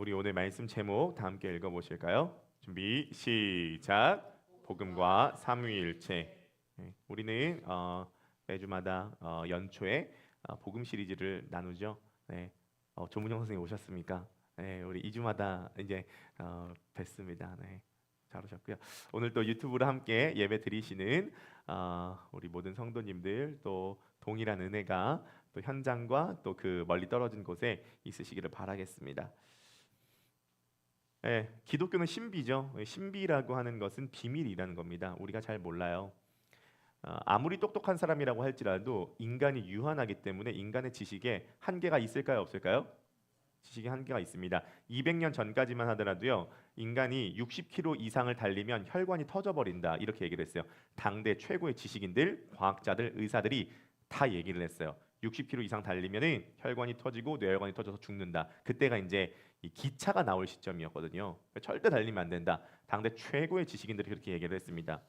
우리 오늘 말씀 제목 다 함께 읽어보실까요? 준비 시작. 복음과 삼위일체. 네, 우리는 매주마다 연초에 복음 시리즈를 나누죠. 네, 조문영 선생님 오셨습니까? 네, 우리 2주마다 이제 뵙습니다. 네, 잘 오셨고요. 오늘 또 유튜브로 함께 예배 드리시는 우리 모든 성도님들, 또 동일한 은혜가 또 현장과 또 그 멀리 떨어진 곳에 있으시기를 바라겠습니다. 네, 기독교는 신비죠. 신비라고 하는 것은 비밀이라는 겁니다. 우리가 잘 몰라요. 아무리 똑똑한 사람이라고 할지라도 인간이 유한하기 때문에 인간의 지식에 한계가 있을까요, 없을까요? 지식의 한계가 있습니다. 200년 전까지만 하더라도요, 인간이 60km 이상을 달리면 혈관이 터져버린다, 이렇게 얘기를 했어요. 당대 최고의 지식인들, 과학자들, 의사들이 다 얘기를 했어요. 60km 이상 달리면은 혈관이 터지고 뇌혈관이 터져서 죽는다. 그때가 이제 이 기차가 나올 시점이었거든요. 절대 달리면 안 된다. 당대 최고의 지식인들이 그렇게 얘기를 했습니다.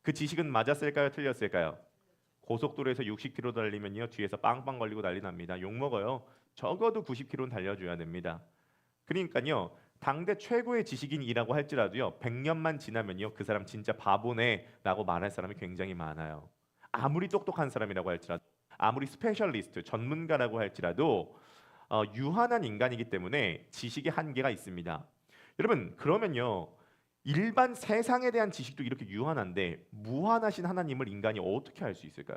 그 지식은 맞았을까요, 틀렸을까요? 고속도로에서 60km 달리면요, 뒤에서 빵빵 걸리고 난리 납니다. 욕 먹어요. 적어도 90km는 달려줘야 됩니다. 그러니까요, 당대 최고의 지식인이라고 할지라도요, 100년만 지나면요, 그 사람 진짜 바보네라고 말할 사람이 굉장히 많아요. 아무리 똑똑한 사람이라고 할지라도, 아무리 스페셜리스트, 전문가라고 할지라도 유한한 인간이기 때문에 지식의 한계가 있습니다. 여러분, 그러면요, 일반 세상에 대한 지식도 이렇게 유한한데 무한하신 하나님을 인간이 어떻게 알 수 있을까요?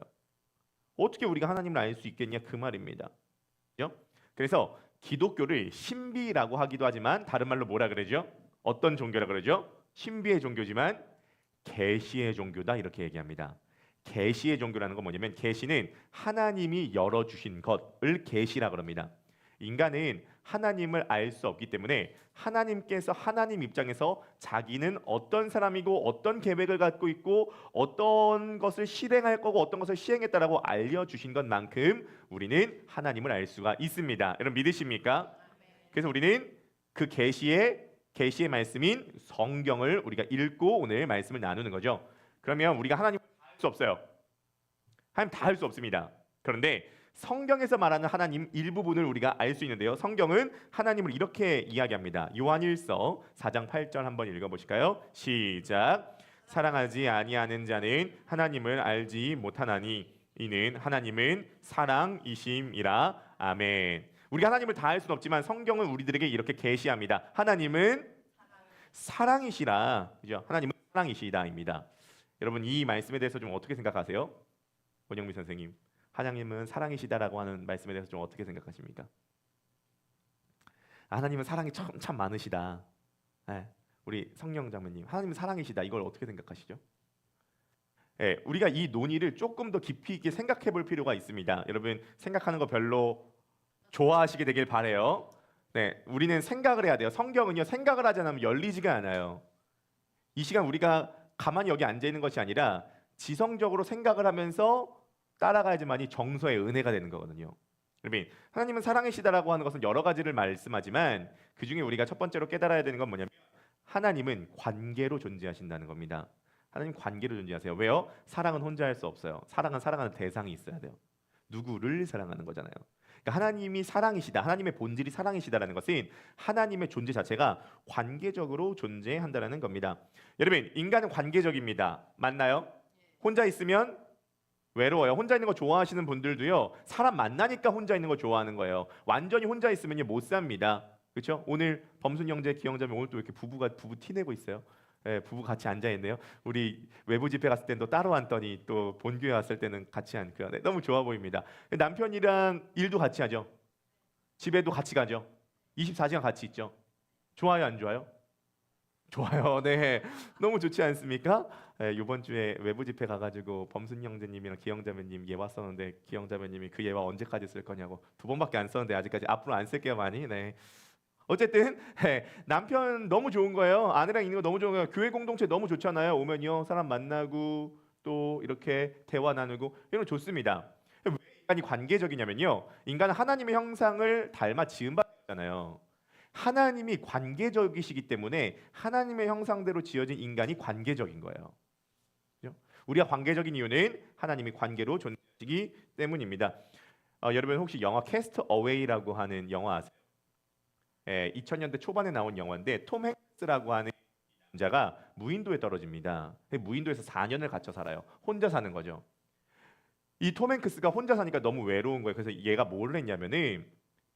어떻게 우리가 하나님을 알 수 있겠냐, 그 말입니다. 그죠? 그래서 기독교를 신비라고 하기도 하지만 다른 말로 뭐라 그러죠? 어떤 종교라 그러죠? 신비의 종교지만 계시의 종교다, 이렇게 얘기합니다. 계시의 종교라는 건 뭐냐면, 계시는 하나님이 열어주신 것을 계시라 그럽니다. 인간은 하나님을 알 수 없기 때문에 하나님께서 하나님 입장에서 자기는 어떤 사람이고 어떤 계획을 갖고 있고 어떤 것을 실행할 거고 어떤 것을 시행했다라고 알려주신 것만큼 우리는 하나님을 알 수가 있습니다. 여러분 믿으십니까? 그래서 우리는 그 계시의 말씀인 성경을 우리가 읽고 오늘 말씀을 나누는 거죠. 그러면 우리가 하나님을 다 알 수 없어요. 하나님 다 알 수 없습니다. 그런데 성경에서 말하는 하나님 일부분을 우리가 알 수 있는데요, 성경은 하나님을 이렇게 이야기합니다. 요한일서 4장 8절 한번 읽어보실까요? 시작. 사랑하지 아니하는 자는 하나님을 알지 못하나니 이는 하나님은 사랑이심이라. 아멘. 우리가 하나님을 다 알 수는 없지만 성경은 우리들에게 이렇게 계시합니다. 하나님은 사랑이시라. 그죠? 하나님은 사랑이시다입니다. 여러분, 이 말씀에 대해서 좀 어떻게 생각하세요? 원영미 선생님, 하나님은 사랑이시다라고 하는 말씀에 대해서 좀 어떻게 생각하십니까? 하나님은 사랑이 참 많으시다. 네, 우리 성령 장모님, 하나님은 사랑이시다, 이걸 어떻게 생각하시죠? 네, 우리가 이 논의를 조금 더 깊이 있게 생각해 볼 필요가 있습니다. 여러분, 생각하는 거 별로 좋아하시게 되길 바래요. 네, 우리는 생각을 해야 돼요. 성경은요, 생각을 하지 않으면 열리지가 않아요. 이 시간 우리가 가만히 여기 앉아 있는 것이 아니라 지성적으로 생각을 하면서 따라가야지만이 정서의 은혜가 되는 거거든요. 여러분, 하나님은 사랑이시다라고 하는 것은 여러 가지를 말씀하지만 그 중에 우리가 첫 번째로 깨달아야 되는 건 뭐냐면, 하나님은 관계로 존재하신다는 겁니다. 하나님 관계로 존재하세요. 왜요? 사랑은 혼자 할 수 없어요. 사랑은 사랑하는 대상이 있어야 돼요. 누구를 사랑하는 거잖아요. 그러니까 하나님이 사랑이시다, 하나님의 본질이 사랑이시다라는 것은 하나님의 존재 자체가 관계적으로 존재한다는 겁니다. 여러분, 인간은 관계적입니다. 맞나요? 혼자 있으면 외로워요. 혼자 있는 거 좋아하시는 분들도요, 사람 만나니까 혼자 있는 거 좋아하는 거예요. 완전히 혼자 있으면 못 삽니다. 그렇죠? 오늘 범순 형제, 기영자매 오늘 또 이렇게 부부 티내고 있어요. 예, 부부 같이 앉아 있네요. 우리 외부 집회 갔을 때는 또 따로 앉더니 또 본교회 왔을 때는 같이 앉고요. 네, 너무 좋아 보입니다. 남편이랑 일도 같이 하죠. 집에도 같이 가죠. 24시간 같이 있죠. 좋아요, 안 좋아요? 좋아요. 네, 너무 좋지 않습니까? 네, 이번 주에 외부 집회 가가지고 범순 형제님이랑 기영자매님 예 왔었는데, 기영자매님이 그 예와 언제까지 쓸 거냐고 2번밖에 안 썼는데 아직까지 앞으로 안 쓸게요 많이. 네. 어쨌든 남편 너무 좋은 거예요. 아내랑 있는 거 너무 좋은 거예요. 교회 공동체 너무 좋잖아요. 오면요, 사람 만나고 또 이렇게 대화 나누고 이런 거 좋습니다. 왜 인간이 관계적이냐면요, 인간은 하나님의 형상을 닮아 지은 바잖아요. 하나님이 관계적이시기 때문에 하나님의 형상대로 지어진 인간이 관계적인 거예요. 그죠? 우리가 관계적인 이유는 하나님이 관계로 존재하시기 때문입니다. 여러분 혹시 영화 캐스트 어웨이라고 하는 영화 아세요? 2000년대 초반에 나온 영화인데 톰 행스라고 하는 남자가 무인도에 떨어집니다. 무인도에서 4년을 갇혀 살아요. 혼자 사는 거죠. 이 톰 행크스가 혼자 사니까 너무 외로운 거예요. 그래서 얘가 뭘 했냐면은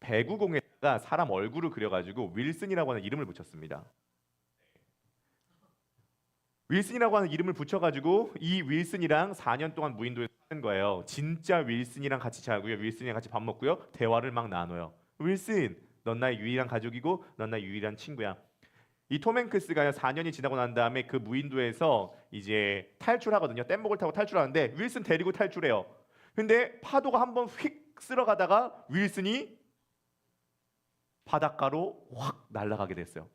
배구공에다가 사람 얼굴을 그려가지고 윌슨이라고 하는 이름을 붙였습니다. 윌슨이라고 하는 이름을 붙여가지고 이 윌슨이랑 4년 동안 무인도에 사는 거예요. 진짜 윌슨이랑 같이 자고요. 윌슨이랑 같이 밥 먹고요. 대화를 막 나눠요. 윌슨, 넌 나의 유일한 가족이고 넌 나의 유일한 친구야. 이 톰 행크스가 4년이 지나고 난 다음에 그 무인도에서 이제 탈출하거든요. 뗏목을 타고 탈출하는데 윌슨 데리고 탈출해요. 근데 파도가 한번 휙 쓸어가다가 윌슨이 바닷가로 확 날아가게 됐어요.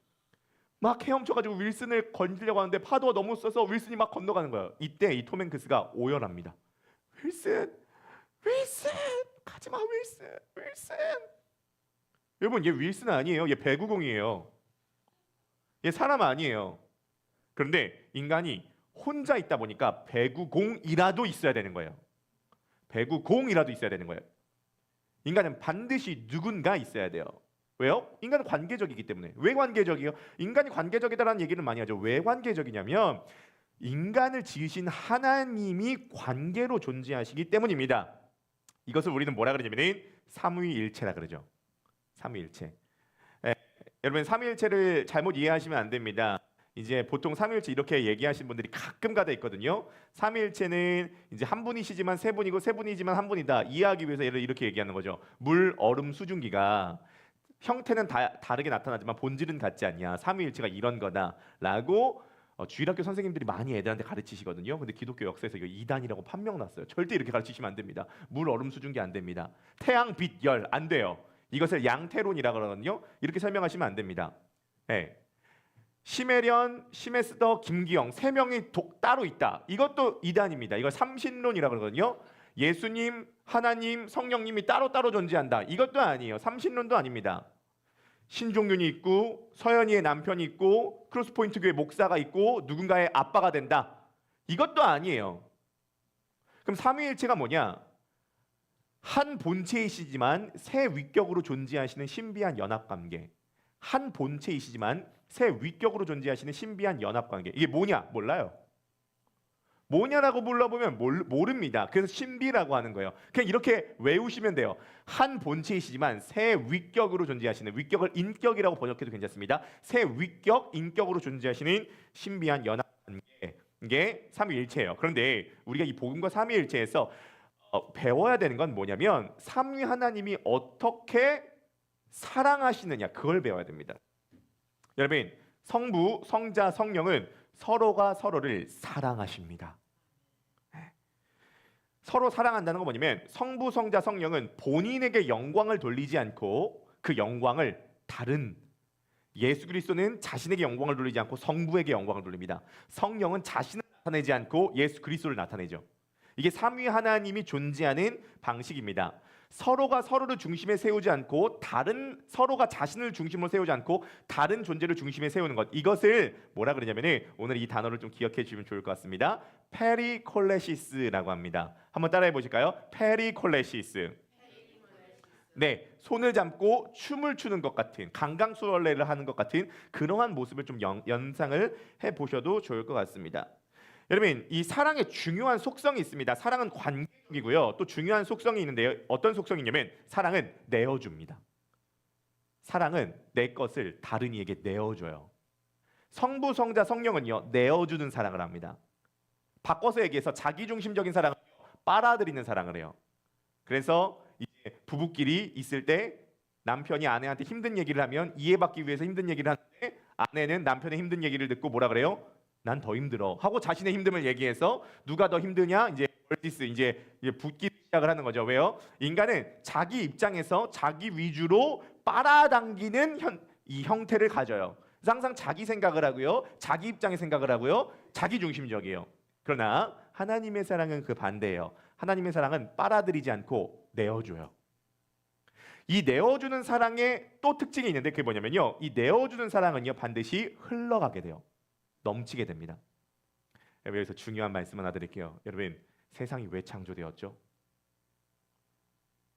막 헤엄쳐가지고 윌슨을 건지려고 하는데 파도가 너무 세서 윌슨이 막 건너가는 거예요. 이때 이 톰 행크스가 오열합니다. 윌슨, 윌슨, 가지마 윌슨, 윌슨. 여러분 얘 윌슨 아니에요. 얘 배구공이에요. 얘 사람 아니에요. 그런데 인간이 혼자 있다 보니까 배구공이라도 있어야 되는 거예요. 배구공이라도 있어야 되는 거예요. 인간은 반드시 누군가 있어야 돼요. 왜요? 인간은 관계적이기 때문에. 왜 관계적이에요? 인간이 관계적이다라는 얘기를 많이 하죠. 왜 관계적이냐면 인간을 지으신 하나님이 관계로 존재하시기 때문입니다. 이것을 우리는 뭐라 그러냐면 삼위일체라 그러죠. 삼위일체. 여러분 삼위일체를 잘못 이해하시면 안 됩니다. 이제 보통 삼위일체 이렇게 얘기하시는 분들이 가끔가다 있거든요. 삼위일체는 이제 한 분이시지만 세 분이고 세 분이지만 한 분이다. 이해하기 위해서 이렇게 얘기하는 거죠. 물, 얼음, 수증기가 형태는 다르게 나타나지만 본질은 같지 않냐. 삼위일체가 이런 거다라고 주일학교 선생님들이 많이 애들한테 가르치시거든요. 근데 기독교 역사에서 이거 이단이라고 판명 났어요. 절대 이렇게 가르치시면 안 됩니다. 물, 얼음, 수증기 안 됩니다. 태양, 빛, 열 안 돼요. 이것을 양태론이라 그러거든요. 이렇게 설명하시면 안 됩니다. 네. 심혜련, 심혜스더, 김기영 세 명이 따로 있다. 이것도 이단입니다. 이걸 삼신론이라 그러거든요. 예수님, 하나님, 성령님이 따로따로 존재한다. 이것도 아니에요. 삼신론도 아닙니다. 신종윤이 있고 서연이의 남편이 있고 크로스포인트 교회 목사가 있고 누군가의 아빠가 된다. 이것도 아니에요. 그럼 삼위일체가 뭐냐? 한 본체이시지만 세 위격으로 존재하시는 신비한 연합관계. 한 본체이시지만 세 위격으로 존재하시는 신비한 연합관계. 이게 뭐냐? 몰라요. 뭐냐라고 물어보면 모릅니다. 그래서 신비라고 하는 거예요. 그냥 이렇게 외우시면 돼요. 한 본체이시지만 세 위격으로 존재하시는, 위격을 인격이라고 번역해도 괜찮습니다. 세 위격, 인격으로 존재하시는 신비한 연합관계. 이게 삼위일체예요. 그런데 우리가 이 복음과 삼위일체에서 배워야 되는 건 뭐냐면 삼위 하나님이 어떻게 사랑하시느냐, 그걸 배워야 됩니다. 여러분, 성부, 성자, 성령은 서로가 서로를 사랑하십니다. 서로 사랑한다는 건 뭐냐면 성부, 성자, 성령은 본인에게 영광을 돌리지 않고 그 영광을 다른, 예수 그리스도는 자신에게 영광을 돌리지 않고 성부에게 영광을 돌립니다. 성령은 자신을 나타내지 않고 예수 그리스도를 나타내죠. 이게 삼위 하나님이 존재하는 방식입니다. 서로가 서로를 중심에 세우지 않고 서로가 자신을 중심으로 세우지 않고 다른 존재를 중심에 세우는 것, 이것을 뭐라 그러냐면 오늘 이 단어를 좀 기억해 주시면 좋을 것 같습니다. 페리콜레시스라고 합니다. 한번 따라해 보실까요? 페리콜레시스. 네, 손을 잡고 춤을 추는 것 같은, 강강수월래를 하는 것 같은 그러한 모습을 좀 연상을 해 보셔도 좋을 것 같습니다. 여러분, 이 사랑의 중요한 속성이 있습니다. 사랑은 관계이고요. 또 중요한 속성이 있는데요. 어떤 속성이냐면 사랑은 내어줍니다. 사랑은 내 것을 다른 이에게 내어줘요. 성부, 성자, 성령은요, 내어주는 사랑을 합니다. 바꿔서 얘기해서 자기중심적인 사랑은 빨아들이는 사랑을 해요. 그래서 이제 부부끼리 있을 때 남편이 아내한테 힘든 얘기를 하면 이해받기 위해서 힘든 얘기를 하는데 아내는 남편의 힘든 얘기를 듣고 뭐라 그래요? 난 더 힘들어 하고 자신의 힘듦을 얘기해서 누가 더 힘드냐, 이제 벌티스, 이제 붙기 시작을 하는 거죠. 왜요? 인간은 자기 입장에서 자기 위주로 빨아당기는 이 형태를 가져요. 그래서 항상 자기 생각을 하고요, 자기 입장의 생각을 하고요, 자기 중심적이에요. 그러나 하나님의 사랑은 그 반대예요. 하나님의 사랑은 빨아들이지 않고 내어줘요. 이 내어주는 사랑의 또 특징이 있는데 그게 뭐냐면요, 이 내어주는 사랑은요 반드시 흘러가게 돼요. 넘치게 됩니다. 여기서 중요한 말씀 하나 드릴게요. 여러분, 세상이 왜 창조되었죠?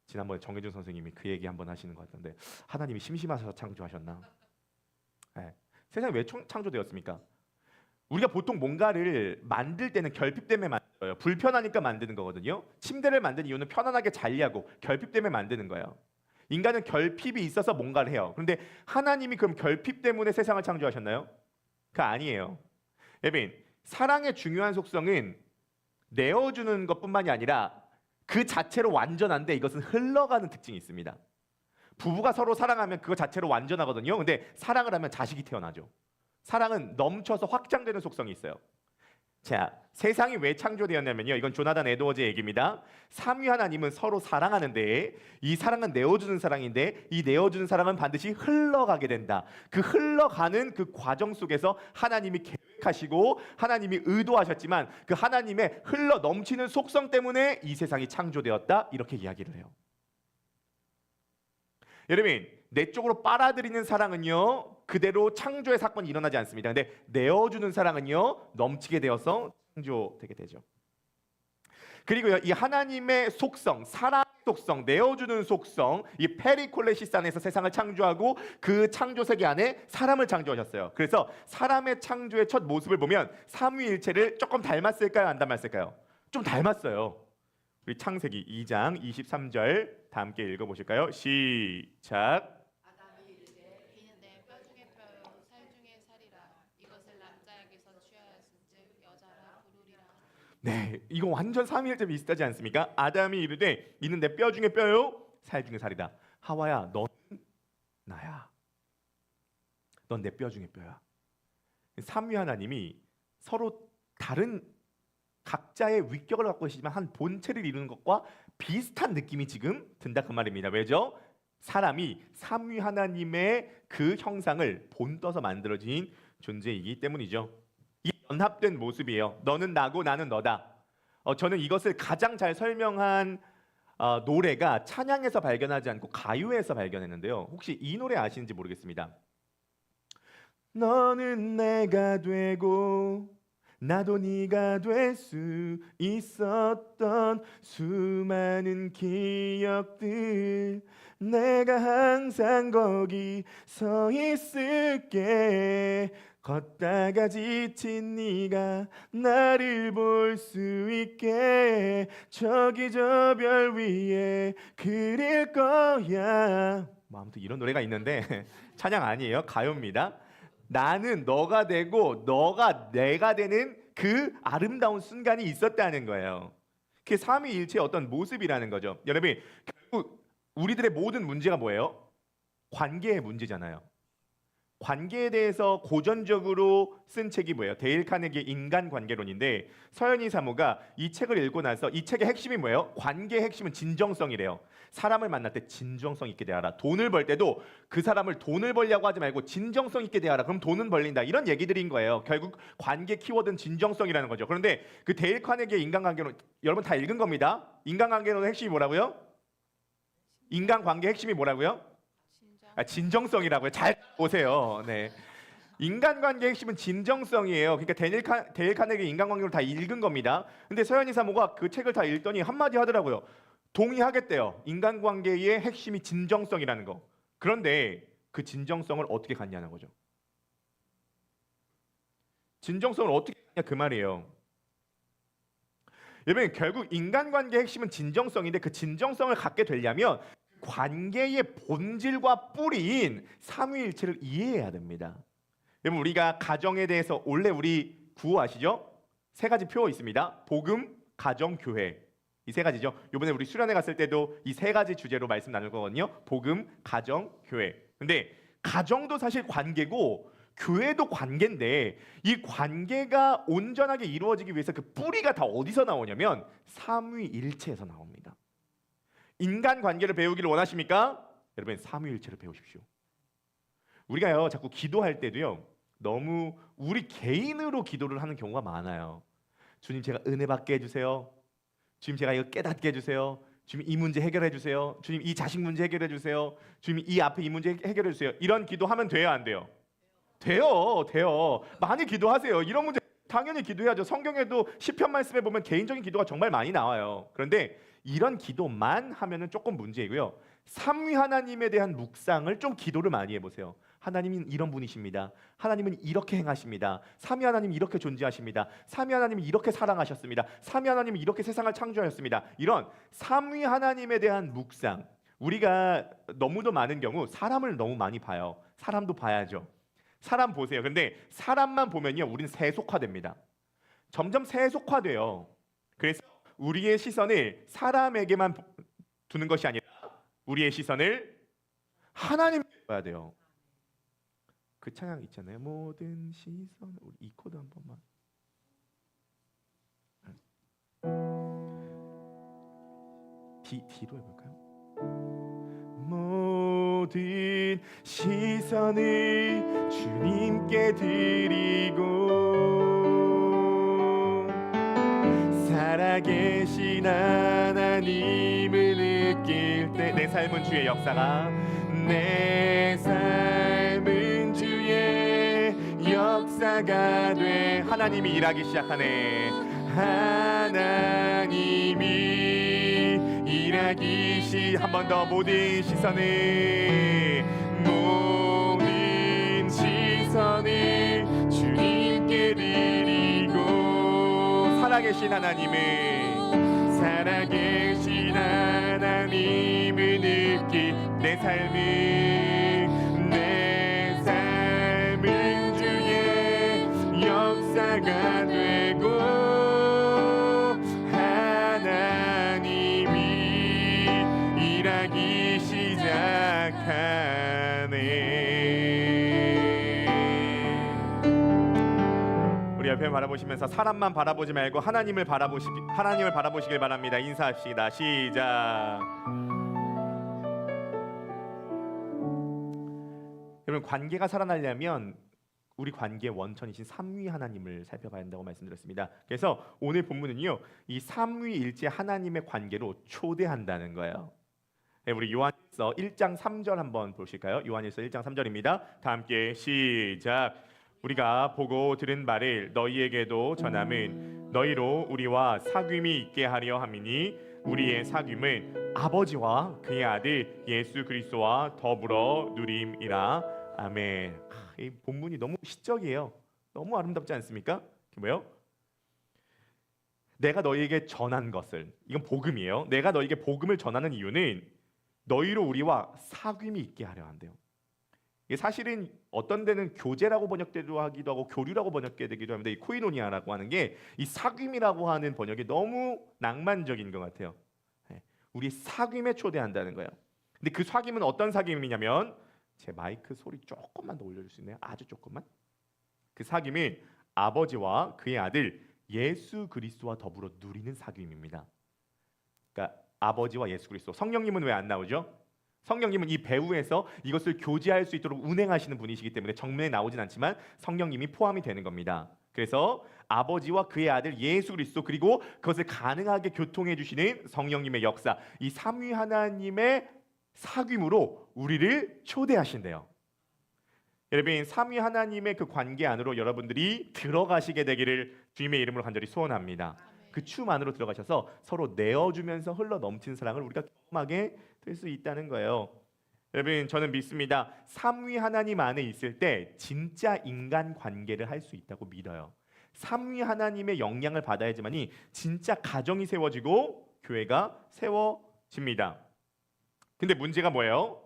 지난번에 정혜준 선생님이 그 얘기 한번 하시는 것 같던데 하나님이 심심하셔서 창조하셨나? 네. 세상이 왜 창조되었습니까? 우리가 보통 뭔가를 만들 때는 결핍 때문에 만들어요. 불편하니까 만드는 거거든요. 침대를 만든 이유는 편안하게 자려고 결핍 때문에 만드는 거예요. 인간은 결핍이 있어서 뭔가를 해요. 그런데 하나님이 그럼 결핍 때문에 세상을 창조하셨나요? 그거 아니에요. 여러분, 사랑의 중요한 속성은 내어주는 것뿐만이 아니라 그 자체로 완전한데 이것은 흘러가는 특징이 있습니다. 부부가 서로 사랑하면 그거 자체로 완전하거든요. 근데 사랑을 하면 자식이 태어나죠. 사랑은 넘쳐서 확장되는 속성이 있어요. 자, 세상이 왜 창조되었냐면요. 이건 조나단 에드워즈의 얘기입니다. 삼위 하나님은 서로 사랑하는데 이 사랑은 내어주는 사랑인데 이 내어주는 사랑은 반드시 흘러가게 된다. 그 흘러가는 그 과정 속에서 하나님이 계획하시고 하나님이 의도하셨지만 그 하나님의 흘러 넘치는 속성 때문에 이 세상이 창조되었다. 이렇게 이야기를 해요. 여러분, 내 쪽으로 빨아들이는 사랑은요 그대로 창조의 사건이 일어나지 않습니다. 근데 내어주는 사랑은요 넘치게 되어서 창조되게 되죠. 그리고요 이 하나님의 속성, 사랑의 속성, 내어주는 속성, 이 페리콜레시스 안에서 세상을 창조하고 그 창조 세계 안에 사람을 창조하셨어요. 그래서 사람의 창조의 첫 모습을 보면 삼위일체를 조금 닮았을까요? 안 닮았을까요? 좀 닮았어요. 우리 창세기 2장 23절 다 함께 읽어보실까요? 시작. 네, 이거 완전 삼위일체 비슷하지 않습니까? 아담이 이르되 이는 내 뼈 중에 뼈요 살 중에 살이다. 하와야, 넌 나야. 넌 내 뼈 중에 뼈야. 삼위 하나님이 서로 다른 각자의 위격을 갖고 계시지만 한 본체를 이루는 것과 비슷한 느낌이 지금 든다 그 말입니다. 왜죠? 사람이 삼위 하나님의 그 형상을 본떠서 만들어진 존재이기 때문이죠. 이 연합된 모습이에요. 너는 나고 나는 너다. 저는 이것을 가장 잘 설명한 노래가 찬양에서 발견하지 않고 가요에서 발견했는데요. 혹시 이 노래 아시는지 모르겠습니다. 너는 내가 되고 나도 네가 될 수 있었던 수많은 기억들 내가 항상 거기 서 있을게 걷다가 지친 네가 나를 볼 수 있게 저기 저 별 위에 그릴 거야. 뭐 아무튼 이런 노래가 있는데 찬양 아니에요. 가요입니다. 나는 너가 되고 너가 내가 되는 그 아름다운 순간이 있었다는 거예요. 그게 삼위일체의 어떤 모습이라는 거죠. 여러분, 결국 우리들의 모든 문제가 뭐예요? 관계의 문제잖아요. 관계에 대해서 고전적으로 쓴 책이 뭐예요? 데일 카네기의 인간관계론인데 서현희 사모가 이 책을 읽고 나서 이 책의 핵심이 뭐예요? 관계의 핵심은 진정성이래요. 사람을 만날 때 진정성 있게 대하라. 돈을 벌 때도 그 사람을 돈을 벌려고 하지 말고 진정성 있게 대하라. 그럼 돈은 벌린다. 이런 얘기들인 거예요. 결국 관계 키워드는 진정성이라는 거죠. 그런데 그 데일 카네기의 인간관계론 여러분 다 읽은 겁니다. 인간관계론의 핵심이 뭐라고요? 인간관계의 핵심이 뭐라고요? 진정성이라고요. 잘 보세요. 네. 인간관계의 핵심은 진정성이에요. 그러니까 데일 카네기 인간관계를 다 읽은 겁니다. 근데 서현희 사모가 그 책을 다 읽더니 한마디 하더라고요. 동의하겠대요. 인간관계의 핵심이 진정성이라는 거. 그런데 그 진정성을 어떻게 갖냐는 거죠. 진정성을 어떻게 갖냐 그 말이에요. 여러분 결국 인간관계의 핵심은 진정성인데 그 진정성을 갖게 되려면 관계의 본질과 뿌리인 삼위일체를 이해해야 됩니다. 여러분 우리가 가정에 대해서 원래 우리 구호 아시죠? 세 가지 표 있습니다. 복음, 가정, 교회. 이 세 가지죠. 이번에 우리 수련회 갔을 때도 이 세 가지 주제로 말씀 나눌 거거든요. 복음, 가정, 교회. 근데 가정도 사실 관계고 교회도 관계인데 이 관계가 온전하게 이루어지기 위해서 그 뿌리가 다 어디서 나오냐면 삼위일체에서 나옵니다. 인간관계를 배우기를 원하십니까? 여러분 삼위일체를 배우십시오. 우리가요 자꾸 기도할 때도요 너무 우리 개인으로 기도를 하는 경우가 많아요. 주님 제가 은혜 받게 해주세요. 주님 제가 이거 깨닫게 해주세요. 주님 이 문제 해결해 주세요. 주님 이 자식 문제 해결해 주세요. 주님 이 앞에 이 문제 해결해 주세요. 이런 기도하면 돼요 안 돼요? 돼요. 많이 기도하세요. 이런 문제 당연히 기도해야죠. 성경에도 시편 말씀에 보면 개인적인 기도가 정말 많이 나와요. 그런데 이런 기도만 하면은 조금 문제이고요. 삼위 하나님에 대한 묵상을 좀 기도를 많이 해보세요. 하나님은 이런 분이십니다. 하나님은 이렇게 행하십니다. 삼위 하나님은 이렇게 존재하십니다. 삼위 하나님은 이렇게 사랑하셨습니다. 삼위 하나님은 이렇게 세상을 창조하셨습니다. 이런 삼위 하나님에 대한 묵상. 우리가 너무도 많은 경우 사람을 너무 많이 봐요. 사람도 봐야죠. 사람 보세요. 근데 사람만 보면요, 우리는 세속화됩니다. 점점 세속화돼요. 그래서 우리의 시선을 사람에게만 두는 것이 아니라 우리의 시선을 하나님께 둬야 돼요. 그 찬양 있잖아요. 모든 시선, 우리 이 코드 한 번만. D로 해볼까요? 모든 시선을 주님께 드리고 살아계신 하나님을 느낄 때 내 삶은 주의 역사가 내 삶은 주의 역사가 돼. 하나님이 일하기 시작하네. 하나님이 일하기 한 번 더 모든 시선을 주님께 드리고 살아계신 하나님을 느끼 내 삶은 주의 역사가 되고 하나님이 일하기 시작하네. 우리 옆에 바라보시면서 사람만 바라보지 말고 하나님을 바라보시길 바랍니다. 인사합시다. 시작. 여러분, 관계가 살아나려면 우리 관계의 원천이신 삼위 하나님을 살펴봐야 한다고 말씀드렸습니다. 그래서 오늘 본문은요, 이 삼위일체 하나님의 관계로 초대한다는 거예요. 네, 우리 요한일서 1장 3절 한번 보실까요? 요한일서 1장 3절입니다. 다 함께 시작. 우리가 보고 들은 말을 너희에게도 전함은 너희로 우리와 사귐이 있게 하려 함이니 우리의 사귐은 아버지와 그의 아들 예수 그리스도와 더불어 누림이라. 아멘. 이 본문이 너무 시적이에요. 너무 아름답지 않습니까? 뭐예요? 내가 너희에게 전한 것을, 이건 복음이에요. 내가 너희에게 복음을 전하는 이유는 너희로 우리와 사귐이 있게 하려 한대요. 이게 사실은 어떤 데는 교제라고 번역되기도 하기도 하고 교류라고 번역되기도 합니다. 이 코이노니아라고 하는 게 이 사귐이라고 하는 번역이 너무 낭만적인 것 같아요. 우리 사귐에 초대한다는 거예요. 근데 그 사귐은 어떤 사귐이냐면, 제 마이크 소리 조금만 더 올려줄 수 있나요? 아주 조금만. 그 사귐은 아버지와 그의 아들 예수 그리스도와 더불어 누리는 사귐입니다. 그러니까 아버지와 예수 그리스도. 성령님은 왜 안 나오죠? 성령님은 이 배후에서 이것을 교제할 수 있도록 운행하시는 분이시기 때문에 정면에 나오진 않지만 성령님이 포함이 되는 겁니다. 그래서 아버지와 그의 아들 예수 그리스도, 그리고 그것을 가능하게 교통해 주시는 성령님의 역사, 이 삼위 하나님의 사귐으로 우리를 초대하신대요. 여러분, 삼위 하나님의 그 관계 안으로 여러분들이 들어가시게 되기를 주님의 이름으로 간절히 소원합니다. 그 춤 안으로 들어가셔서 서로 내어주면서 흘러 넘치는 사랑을 우리가 경험하게 될 수 있다는 거예요. 여러분, 저는 믿습니다. 삼위 하나님 안에 있을 때 진짜 인간 관계를 할 수 있다고 믿어요. 삼위 하나님의 영향을 받아야지만이 진짜 가정이 세워지고 교회가 세워집니다. 근데 문제가 뭐예요?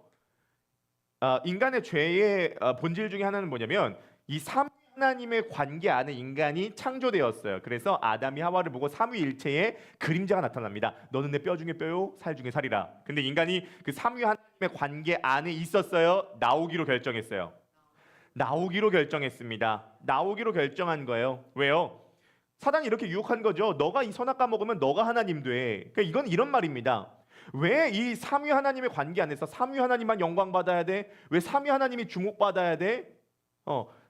인간의 죄의 본질 중에 하나는 뭐냐면 이 삼위 하나님의 관계 안에 인간이 창조되었어요. 그래서 아담이 하와를 보고 삼위일체의 그림자가 나타납니다. 너는 내 뼈 중에 뼈요, 살 중에 살이라. 근데 인간이 그 삼위 하나님의 관계 안에 있었어요? 나오기로 결정했어요? 나오기로 결정했습니다. 나오기로 결정한 거예요. 왜요? 사단이 이렇게 유혹한 거죠. 너가 이 선악과 먹으면 너가 하나님 돼. 그러니까 이건 이런 말입니다. 왜 이 삼위 하나님의 관계 안에서 삼위 하나님만 영광 받아야 돼? 왜 삼위 하나님이 주목받아야 돼?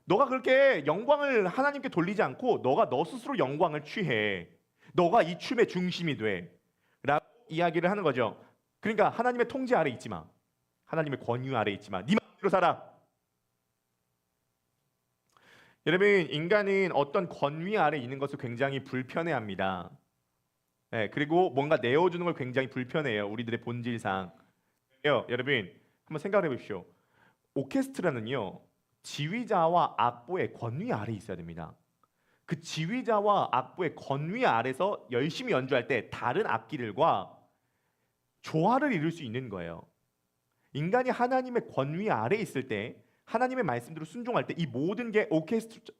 너가 그렇게 영광을 하나님께 돌리지 않고 너가 너 스스로 영광을 취해. 너가 이 춤의 중심이 돼. 라고 이야기를 하는 거죠. 그러니까 하나님의 통제 아래 있지 마. 하나님의 권유 아래 있지 마. 네 마음대로 살아. 여러분, 인간은 어떤 권위 아래 있는 것을 굉장히 불편해합니다. 예, 그리고 뭔가 내어주는 걸 굉장히 불편해요. 우리들의 본질상. 여러분 한번 생각해 보십시오. 오케스트라는요, 지휘자와 악보의 권위 아래 있어야 됩니다. 그 지휘자와 악보의 권위 아래서 열심히 연주할 때 다른 악기들과 조화를 이룰 수 있는 거예요. 인간이 하나님의 권위 아래 있을 때, 하나님의 말씀대로 순종할 때 이 모든 게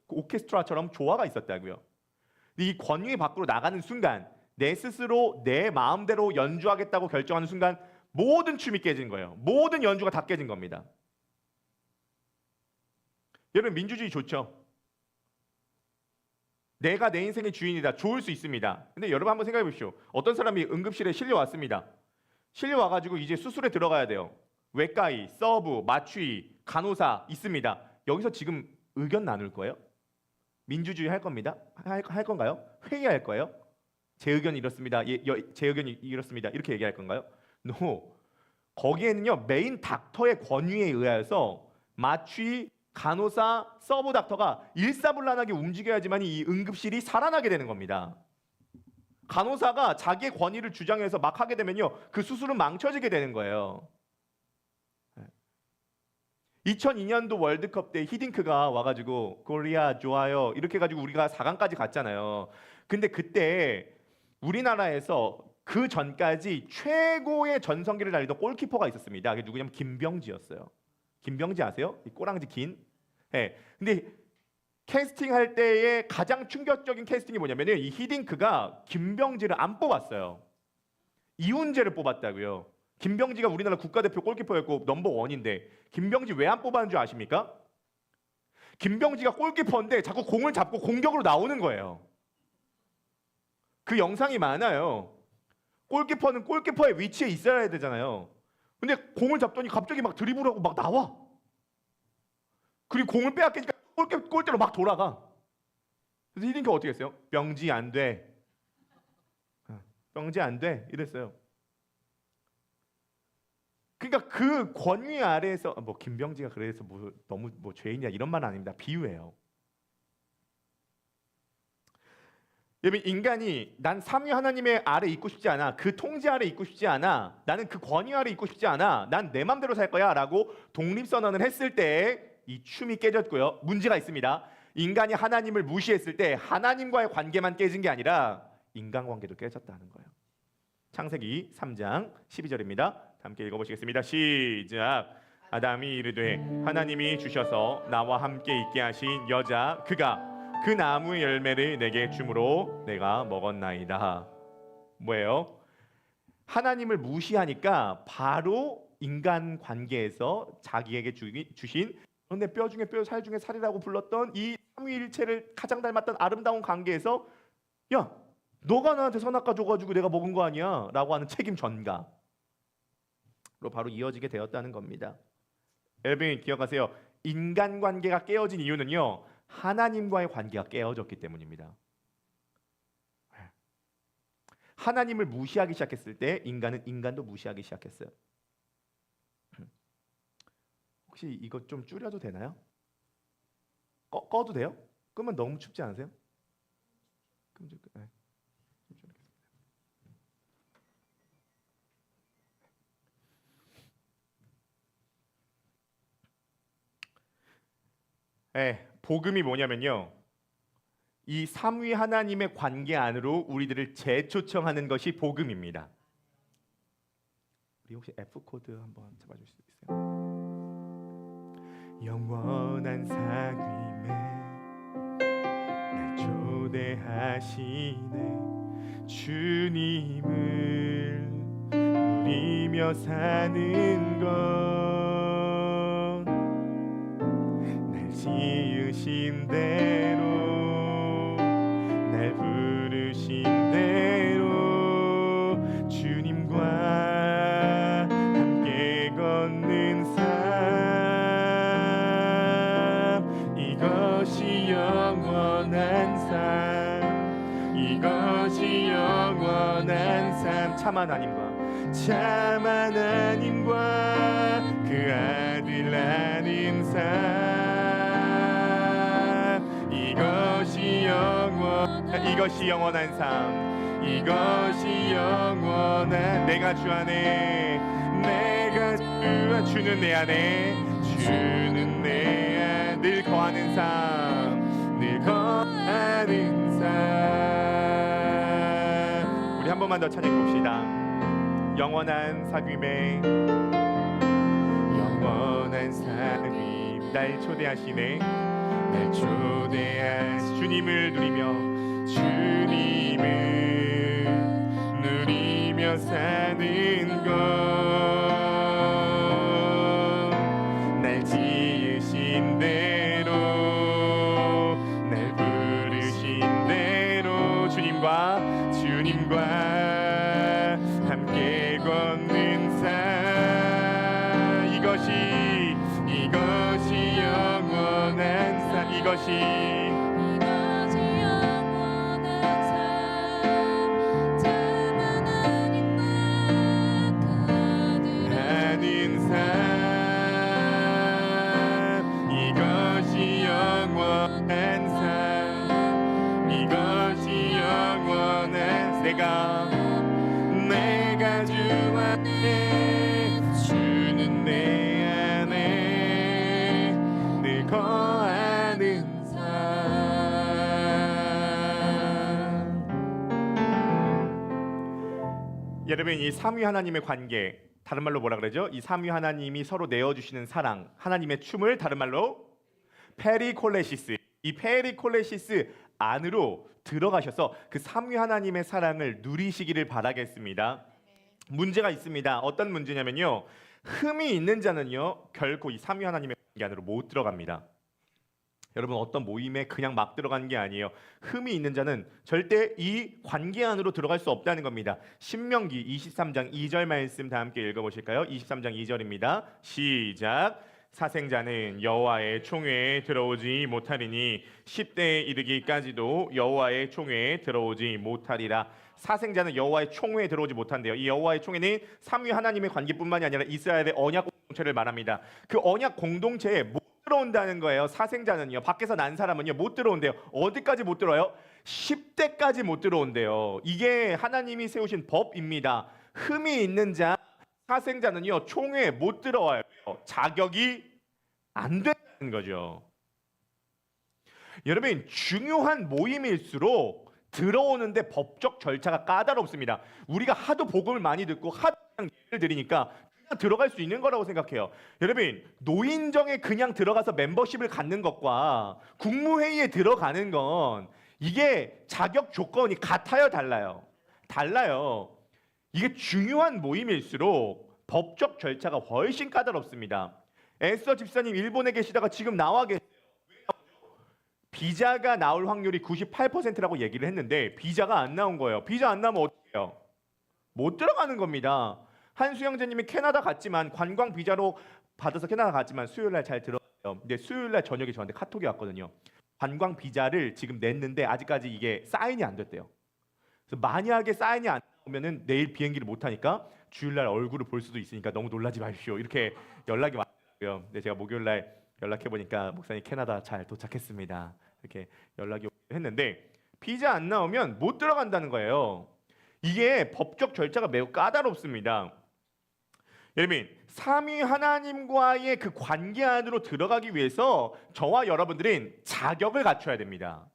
오케스트라처럼 조화가 있었다고요. 이 권위 밖으로 나가는 순간, 내 스스로 내 마음대로 연주하겠다고 결정하는 순간 모든 춤이 깨진 거예요. 모든 연주가 다 깨진 겁니다. 여러분, 민주주의 좋죠? 내가 내 인생의 주인이다. 좋을 수 있습니다. 근데 여러분 한번 생각해 보십시오. 어떤 사람이 응급실에 실려왔습니다. 실려와가지고 이제 수술에 들어가야 돼요. 외과의, 서브, 마취, 간호사 있습니다. 여기서 지금 의견 나눌 거예요? 민주주의 할 겁니다. 할 건가요? 회의할 거예요? 제 의견이 이렇습니다. 제 의견이 이렇습니다. 이렇게 얘기할 건가요? No. 거기에는요, 메인 닥터의 권위에 의해서 마취, 간호사, 서브 닥터가 일사불란하게 움직여야지만 이 응급실이 살아나게 되는 겁니다. 간호사가 자기의 권위를 주장해서 막 하게 되면요, 그 수술은 망쳐지게 되는 거예요. 2002년도 월드컵 때 히딩크가 와가지고 코리아 좋아요 이렇게 해가지고 우리가 4강까지 갔잖아요. 근데 그때 우리나라에서 그 전까지 최고의 전성기를 달리던 골키퍼가 있었습니다. 그게 누구냐면 김병지였어요. 김병지 아세요? 이 꼬랑지 긴. 네. 근데 캐스팅할 때의 가장 충격적인 캐스팅이 뭐냐면은 이 히딩크가 김병지를 안 뽑았어요. 이훈재를 뽑았다고요. 김병지가 우리나라 국가대표 골키퍼였고 넘버 원인데 김병지 왜 안 뽑았는 줄 아십니까? 김병지가 골키퍼인데 자꾸 공을 잡고 공격으로 나오는 거예요. 그 영상이 많아요. 골키퍼는 골키퍼의 위치에 있어야 되잖아요. 근데 공을 잡더니 갑자기 막 드리블하고 막 나와. 그리고 공을 빼앗기니까 골대로 막 돌아가. 그래서 히딩크가 어떻게 했어요? 병지 안 돼. 병지 안 돼. 이랬어요. 그러니까 그 권위 아래에서 뭐 김병지가 그래서 뭐 너무 뭐 죄인이야 이런 말은 아닙니다. 비유예요. 여러분, 인간이 난 삼위 하나님의 아래 있고 싶지 않아. 그 통제 아래 있고 싶지 않아. 나는 그 권위 아래 있고 싶지 않아. 난 내 맘대로 살 거야 라고 독립선언을 했을 때 이 춤이 깨졌고요. 문제가 있습니다. 인간이 하나님을 무시했을 때 하나님과의 관계만 깨진 게 아니라 인간관계도 깨졌다는 거예요. 창세기 3장 12절입니다. 함께 읽어보시겠습니다. 시작. 아담이 이르되 하나님이 주셔서 나와 함께 있게 하신 여자 그가 그 나무의 열매를 내게 주므로 내가 먹었나이다. 뭐예요? 하나님을 무시하니까 바로 인간 관계에서 자기에게 주신 내 뼈 중에 뼈, 살 중에 살이라고 불렀던 이 삼위일체를 가장 닮았던 아름다운 관계에서 야, 너가 나한테 선악과 줘가지고 내가 먹은 거 아니야? 라고 하는 책임 전가로 바로 이어지게 되었다는 겁니다. 여러분 기억하세요. 인간관계가 깨어진 이유는요, 하나님과의 관계가 깨어졌기 때문입니다. 하나님을 무시하기 시작했을 때 인간은 인간도 무시하기 시작했어요. 혹시 이거 좀 줄여도 되나요? 꺼도 돼요? 끄면 너무 춥지 않으세요? 그럼 좀, 네. 네, 복음이 뭐냐면요, 이 삼위 하나님의 관계 안으로 우리들을 재초청하는 것이 복음입니다. 우리 혹시 F 코드 한번 잡아줄 수 있어요? 영원한 사귐에 날 초대하시네. 주님을 누리며 사는 것, 날 지으신 대로 날 부르신 대로 주님과 함께 걷는 삶, 이것이 영원한 삶, 이것이 영원한 삶. 참 하나님과 그 아들 아는 삶, 이것이 영원한 삶, 이것이 영원한 내가 주 안에 내가 주는 내 안에 주는 내 안에 늘 거하는 삶 늘 거하는 삶. 우리 한 번만 더 찬양해 봅시다. 영원한 사귐에 영원한 사귐 날 초대하시네 날 초대하시 주님을 누리며 주님을 누리며 사는 것 날 지으신 대로 날 부르신 대로 주님과 함께 걷는 삶 이것이 영원한 삶 이것이 내가 주 안에 주는 내 안에 늘 거하는 삶. 여러분 이 삼위 하나님의 관계 다른 말로 뭐라 그러죠? 이 삼위 하나님이 서로 내어주시는 사랑 하나님의 춤을 다른 말로 페리콜레시스 이 페리콜레시스 안으로 들어가셔서 그 삼위 하나님의 사랑을 누리시기를 바라겠습니다. 문제가 있습니다. 어떤 문제냐면요. 흠이 있는 자는요. 결코 이 삼위 하나님의 관계 안으로 못 들어갑니다. 여러분 어떤 모임에 그냥 막 들어가는 게 아니에요. 흠이 있는 자는 절대 이 관계 안으로 들어갈 수 없다는 겁니다. 신명기 23장 2절 말씀 다 함께 읽어보실까요? 23장 2절입니다. 시작. 사생자는 여호와의 총회에 들어오지 못하리니 10대에 이르기까지도 여호와의 총회에 들어오지 못하리라. 사생자는 여호와의 총회에 들어오지 못한대요. 이 여호와의 총회는 삼위 하나님의 관계뿐만이 아니라 이스라엘의 언약 공동체를 말합니다. 그 언약 공동체에 못 들어온다는 거예요. 사생자는요. 밖에서 난 사람은요 못 들어온대요. 어디까지 못 들어요? 10대까지 못 들어온대요. 이게 하나님이 세우신 법입니다. 흠이 있는 자 사생자는요 총회에 못 들어와요. 자격이 안 된다는 거죠. 여러분 중요한 모임일수록 들어오는데 법적 절차가 까다롭습니다. 우리가 하도 복음을 많이 듣고 하도 예를 들으니까 그냥 들어갈 수 있는 거라고 생각해요. 여러분 노인정에 그냥 들어가서 멤버십을 갖는 것과 국무회의에 들어가는 건 이게 자격 조건이 같아요, 달라요? 달라요. 이게 중요한 모임일수록 법적 절차가 훨씬 까다롭습니다. 에스더 집사님 일본에 계시다가 지금 나와 계세요. 비자가 나올 확률이 98%라고 얘기를 했는데 비자가 안 나온 거예요. 비자 안 나오면 어떻게 해요? 못 들어가는 겁니다. 한수영재님이 캐나다 갔지만 관광 비자로 받아서 캐나다 갔지만 수요일날 잘 들어가요. 근데 수요일날 저녁에 저한테 카톡이 왔거든요. 관광 비자를 지금 냈는데 아직까지 이게 사인이 안 됐대요. 그래서 만약에 사인이 안 나오면은 내일 비행기를 못 타니까 주일날 얼굴을 볼 수도 있으니까 너무 놀라지 마십시오. 이렇게 연락이 왔고요. 근데 제가 목요일날 연락해 보니까 목사님 캐나다 잘 도착했습니다. 이렇게 연락이 했는데 비자 안 나오면 못 들어간다는 거예요. 이게 법적 절차가 매우 까다롭습니다. 여러분 삼위 하나님과의 그 관계 안으로 들어가기 위해서 저와 여러분들은 자격을 갖춰야 됩니다.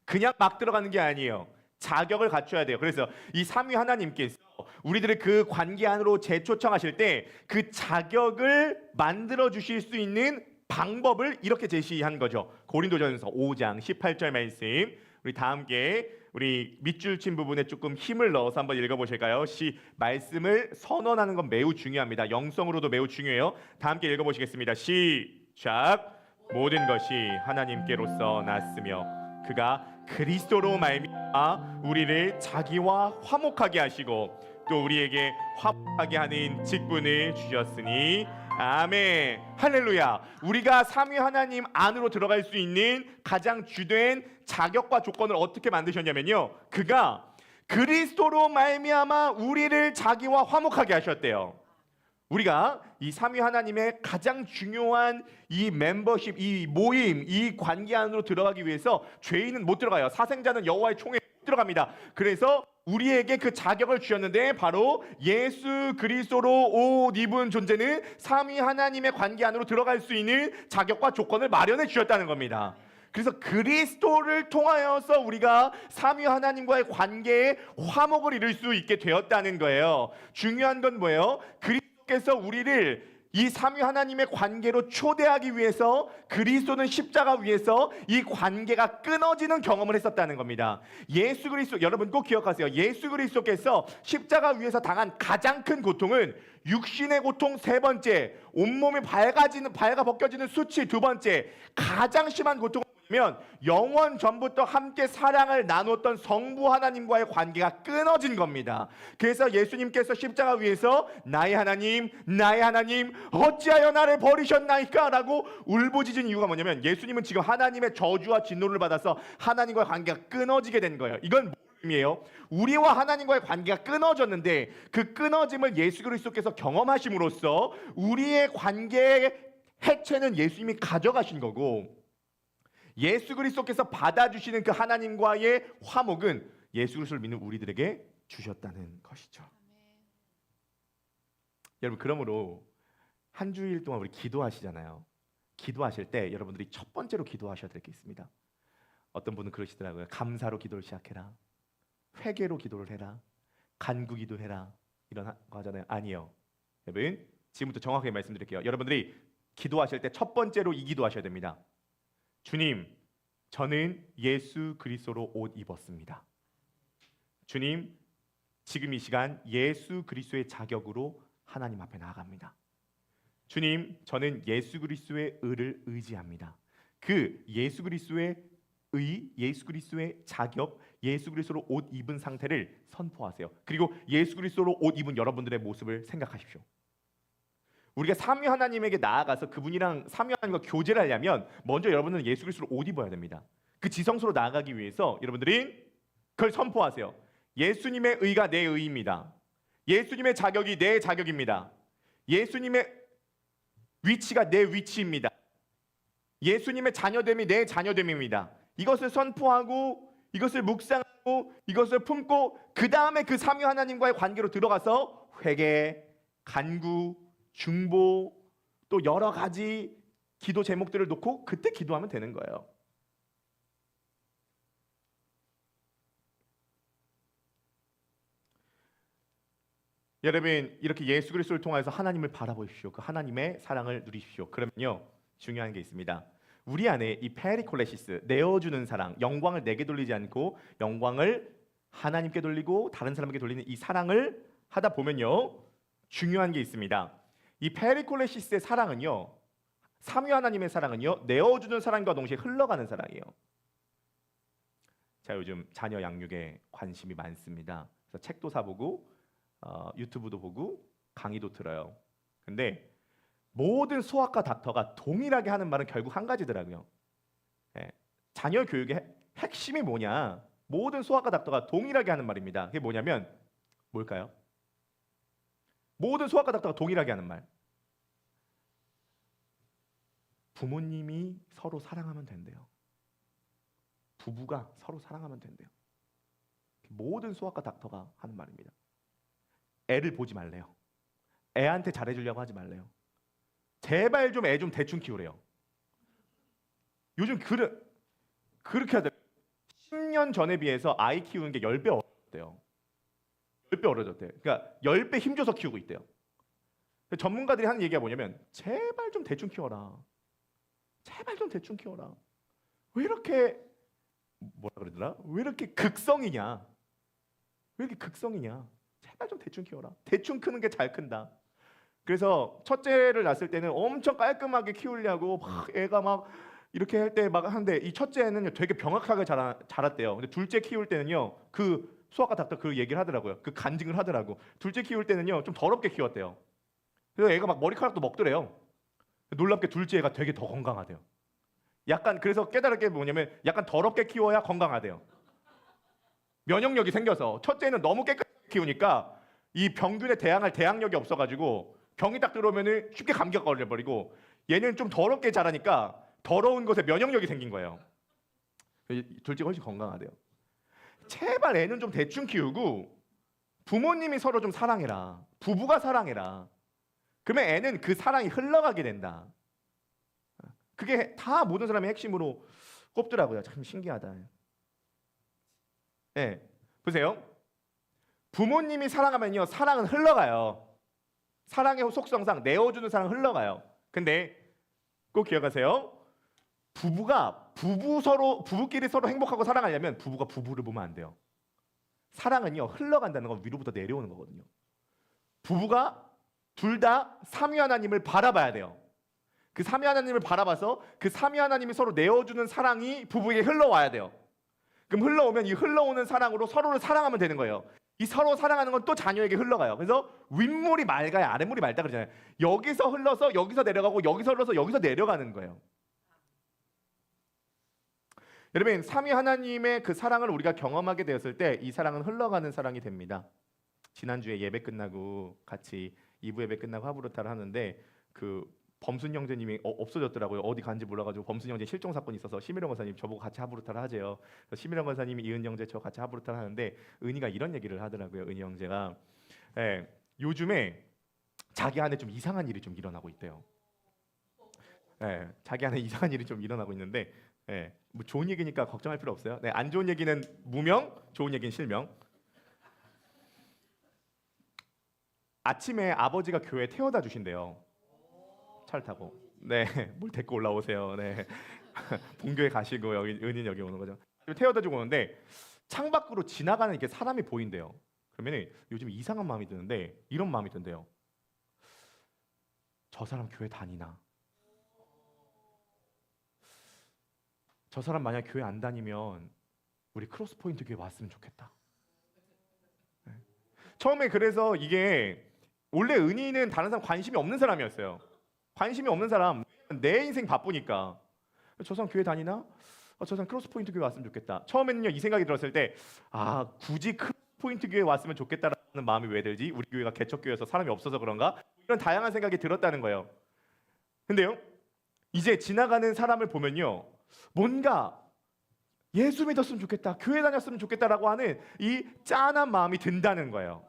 그냥 막 들어가는 게 아니에요. 자격을 갖춰야 돼요. 그래서 이 삼위 하나님께서 우리들을 그 관계 안으로 재초청하실 때 그 자격을 만들어 주실 수 있는 방법을 이렇게 제시한 거죠. 고린도전서 5장 18절 말씀 우리 다 함께 우리 밑줄 친 부분에 조금 힘을 넣어서 한번 읽어보실까요? 말씀을 선언하는 건 매우 중요합니다. 영성으로도 매우 중요해요. 다 함께 읽어보시겠습니다. 시작. 모든 것이 하나님께로서 났으며 그가 그리스도로 말미암아 우리를 자기와 화목하게 하시고 또 우리에게 화목하게 하는 직분을 주셨으니 아멘. 할렐루야. 우리가 삼위 하나님 안으로 들어갈 수 있는 가장 주된 자격과 조건을 어떻게 만드셨냐면요. 그가 그리스도로 말미암아 우리를 자기와 화목하게 하셨대요. 우리가 이 삼위 하나님의 가장 중요한 이 멤버십, 이 모임, 이 관계 안으로 들어가기 위해서 죄인은 못 들어가요. 사생자는 여호와의 총회에 못 들어갑니다. 그래서 우리에게 그 자격을 주셨는데 바로 예수 그리스도로 옷 입은 존재는 삼위 하나님의 관계 안으로 들어갈 수 있는 자격과 조건을 마련해 주셨다는 겁니다. 그래서 그리스도를 통하여서 우리가 삼위 하나님과의 관계에 화목을 이룰 수 있게 되었다는 거예요. 중요한 건 뭐예요? 그리스도께서 우리를 이 삼위 하나님의 관계로 초대하기 위해서 그리스도는 십자가 위에서 이 관계가 끊어지는 경험을 했었다는 겁니다. 예수 그리스도, 여러분 꼭 기억하세요. 예수 그리스도께서 십자가 위에서 당한 가장 큰 고통은 육신의 고통 세 번째, 온몸이 발가 벗겨지는 수치 두 번째, 가장 심한 고통은 뭐냐면 영원 전부터 함께 사랑을 나눴던 성부 하나님과의 관계가 끊어진 겁니다. 그래서 예수님께서 십자가 위에서 나의 하나님 어찌하여 나를 버리셨나이까 라고 울부짖은 이유가 뭐냐면 예수님은 지금 하나님의 저주와 진노를 받아서 하나님과의 관계가 끊어지게 된 거예요. 이건 뭘 의미해요? 우리와 하나님과의 관계가 끊어졌는데 그 끊어짐을 예수 그리스도께서 경험하심으로써 우리의 관계의 해체는 예수님이 가져가신 거고, 예수 그리스도께서 받아주시는 그 하나님과의 화목은 예수 그리스도를 믿는 우리들에게 주셨다는 것이죠. 여러분, 그러므로 한 주일 동안 우리 기도하시잖아요. 기도하실 때 여러분들이 첫 번째로 기도하셔야 될 게 있습니다. 어떤 분은 그러시더라고요. 감사로 기도를 시작해라, 회개로 기도를 해라, 간구 기도해라, 이런 거 하잖아요. 아니요. 여러분, 지금부터 정확하게 말씀드릴게요. 여러분들이 기도하실 때 첫 번째로 이 기도하셔야 됩니다. 주님, 저는 예수 그리스도로 옷 입었습니다. 주님, 지금 이 시간 예수 그리스도의 자격으로 하나님 앞에 나아갑니다. 주님, 저는 예수 그리스도의 의를 의지합니다. 그 예수 그리스도의 의, 예수 그리스도의 자격, 예수 그리스도로 옷 입은 상태를 선포하세요. 그리고 예수 그리스도로 옷 입은 여러분들의 모습을 생각하십시오. 우리가 삼위 하나님에게 나아가서 그분이랑 삼위 하나님과 교제를 하려면 먼저 여러분은 예수 그리스도로 옷 입어야 됩니다. 그 지성소로 나아가기 위해서 여러분들이 그걸 선포하세요. 예수님의 의가 내 의입니다. 예수님의 자격이 내 자격입니다. 예수님의 위치가 내 위치입니다. 예수님의 자녀됨이 내 자녀됨입니다. 이것을 선포하고 이것을 묵상하고 이것을 품고 그 다음에 그 삼위 하나님과의 관계로 들어가서 회개, 간구, 중보, 또 여러 가지 기도 제목들을 놓고 그때 기도하면 되는 거예요. 여러분, 이렇게 예수 그리스도를 통해서 하나님을 바라보십시오. 그 하나님의 사랑을 누리십시오. 그러면요, 중요한 게 있습니다. 우리 안에 이 페리콜레시스, 내어주는 사랑, 영광을 내게 돌리지 않고 영광을 하나님께 돌리고 다른 사람에게 돌리는 이 사랑을 하다 보면요, 중요한 게 있습니다. 이 페리콜레시스의 사랑은요, 삼위 하나님의 사랑은요, 내어주는 사랑과 동시에 흘러가는 사랑이에요. 자, 요즘 자녀 양육에 관심이 많습니다. 그래서 책도 사보고 유튜브도 보고 강의도 들어요. 근데 모든 소아과 닥터가 동일하게 하는 말은 결국 한 가지더라고요. 자녀 교육의 핵심이 뭐냐? 모든 소아과 닥터가 동일하게 하는 말입니다. 그게 뭐냐면 뭘까요? 모든 소아과 닥터가 동일하게 하는 말. 부모님이 서로 사랑하면 된대요. 부부가 서로 사랑하면 된대요. 모든 소아과 닥터가 하는 말입니다. 애를 보지 말래요. 애한테 잘해주려고 하지 말래요. 제발 좀 애 좀 대충 키우래요. 요즘 그렇게 하더라고요. 10년 전에 비해서 아이 키우는 게 10배 어렵대요. 10배 어려졌대요. 그러니까 10배 힘줘서 키우고 있대요. 전문가들이 하는 얘기가 뭐냐면 제발 좀 대충 키워라. 제발 좀 대충 키워라. 왜 이렇게 뭐라 그러더라? 왜 이렇게 극성이냐? 왜 이렇게 극성이냐? 제발 좀 대충 키워라. 대충 크는 게 잘 큰다. 그래서 첫째를 낳았을 때는 엄청 깔끔하게 키우려고 막 애가 막 이렇게 할 때 막 하는데 이 첫째는 되게 병약하게 자랐대요. 근데 둘째 키울 때는요, 그 수학과 닥터 그 얘기를 하더라고요. 그 간증을 하더라고. 둘째 키울 때는요 좀 더럽게 키웠대요. 그래서 애가 막 머리카락도 먹더래요. 놀랍게 둘째 애가 되게 더 건강하대요. 약간 그래서 깨달은 게 뭐냐면 약간 더럽게 키워야 건강하대요. 면역력이 생겨서. 첫째는 너무 깨끗하게 키우니까 이 병균에 대항할 대항력이 없어가지고 병이 딱 들어오면은 쉽게 감기가 걸려버리고, 얘는 좀 더럽게 자라니까 더러운 것에 면역력이 생긴 거예요. 둘째가 훨씬 건강하대요. 제발 애는 좀 대충 키우고 부모님이 서로 좀 사랑해라. 부부가 사랑해라. 그러면 애는 그 사랑이 흘러가게 된다. 그게 다 모든 사람의 핵심으로 꼽더라고요. 참 신기하다. 네, 보세요. 부모님이 사랑하면요, 사랑은 흘러가요. 사랑의 속성상 내어주는 사랑은 흘러가요. 근데 꼭 기억하세요. 부부끼리 서로 행복하고 사랑하려면 부부가 부부를 보면 안 돼요. 사랑은요, 흘러간다는 건 위로부터 내려오는 거거든요. 부부가 둘 다 삼위 하나님을 바라봐야 돼요. 그 삼위 하나님을 바라봐서 그 삼위 하나님이 서로 내어주는 사랑이 부부에게 흘러와야 돼요. 그럼 흘러오면 이 흘러오는 사랑으로 서로를 사랑하면 되는 거예요. 이 서로 사랑하는 건 또 자녀에게 흘러가요. 그래서 윗물이 맑아야 아랫물이 맑다 그러잖아요. 여기서 흘러서 여기서 내려가고 여기서 흘러서 여기서 내려가는 거예요. 여러분, 삼위 하나님의 그 사랑을 우리가 경험하게 되었을 때 이 사랑은 흘러가는 사랑이 됩니다. 지난주에 예배 끝나고 같이 2부 예배 끝나고 하부르타를 하는데 그 범순 형제님이 없어졌더라고요. 어디 간지 몰라가지고 범순 형제 실종 사건이 있어서 심일영 권사님 저보고 같이 하부르타를 하재요. 심일영 권사님이 이은 형제 저 같이 하부르타를 하는데 은희가 이런 얘기를 하더라고요. 은희 형제가 요즘에 자기 안에 좀 이상한 일이 좀 일어나고 있대요. 자기 안에 이상한 일이 좀 일어나고 있는데 뭐 좋은 얘기니까 걱정할 필요 없어요. 안 좋은 얘기는 무명, 좋은 얘기는 실명. 아침에 아버지가 교회 태워다 주신대요. 차를 타고. 뭘 데리고 올라오세요. 본교회 가시고 여기 은인 여기 오는 거죠. 태워다 주고 오는데 창밖으로 지나가는 이렇게 사람이 보인대요. 그러면 요즘 이상한 마음이 드는데 이런 마음이 든대요. 저 사람 교회 다니나? 저 사람 만약 교회 안 다니면 우리 크로스포인트 교회 왔으면 좋겠다. 처음에 그래서 이게 원래 은희는 다른 사람 관심이 없는 사람이었어요. 관심이 없는 사람, 내 인생 바쁘니까 저 사람 교회 다니나? 저 사람 크로스포인트 교회 왔으면 좋겠다. 처음에는요 이 생각이 들었을 때 굳이 크로스포인트 교회 왔으면 좋겠다라는 마음이 왜 들지? 우리 교회가 개척교회여서 사람이 없어서 그런가? 이런 다양한 생각이 들었다는 거예요. 근데요 이제 지나가는 사람을 보면요 뭔가 예수 믿었으면 좋겠다, 교회 다녔으면 좋겠다라고 하는 이 짠한 마음이 든다는 거예요.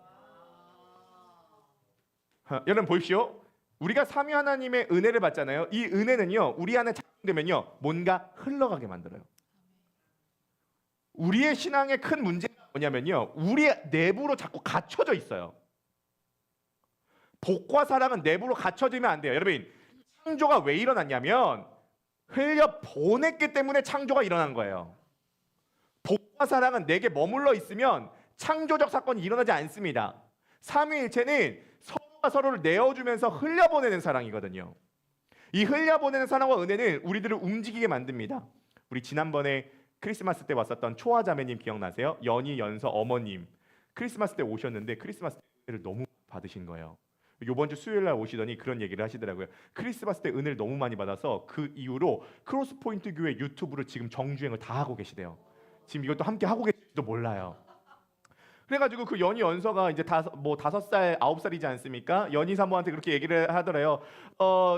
여러분 보십시오. 우리가 삼위 하나님의 은혜를 받잖아요. 이 은혜는요 우리 안에 작동되면요 뭔가 흘러가게 만들어요. 우리의 신앙의 큰 문제가 뭐냐면요 우리 내부로 자꾸 갇혀져 있어요. 복과 사랑은 내부로 갇혀지면 안 돼요. 여러분 창조가 왜 일어났냐면 흘려 보냈기 때문에 창조가 일어난 거예요. 복과 사랑은 내게 머물러 있으면 창조적 사건이 일어나지 않습니다. 삼위일체는 서로가 서로를 내어주면서 흘려보내는 사랑이거든요. 이 흘려보내는 사랑과 은혜는 우리들을 움직이게 만듭니다. 우리 지난번에 크리스마스 때 왔었던 초아자매님 기억나세요? 연희, 연서, 어머님 크리스마스 때 오셨는데 크리스마스 때를 너무 받으신 거예요. 이번 주 수요일 날 오시더니 그런 얘기를 하시더라고요. 크리스마스 때 은혜를 너무 많이 받아서 그 이후로 크로스포인트 교회 유튜브를 지금 정주행을 다 하고 계시대요. 지금 이것도 함께 하고 계실지도 몰라요. 그래가지고 그 연희 연서가 이제 5살, 9살이지 않습니까? 연희 사모한테 그렇게 얘기를 하더래요.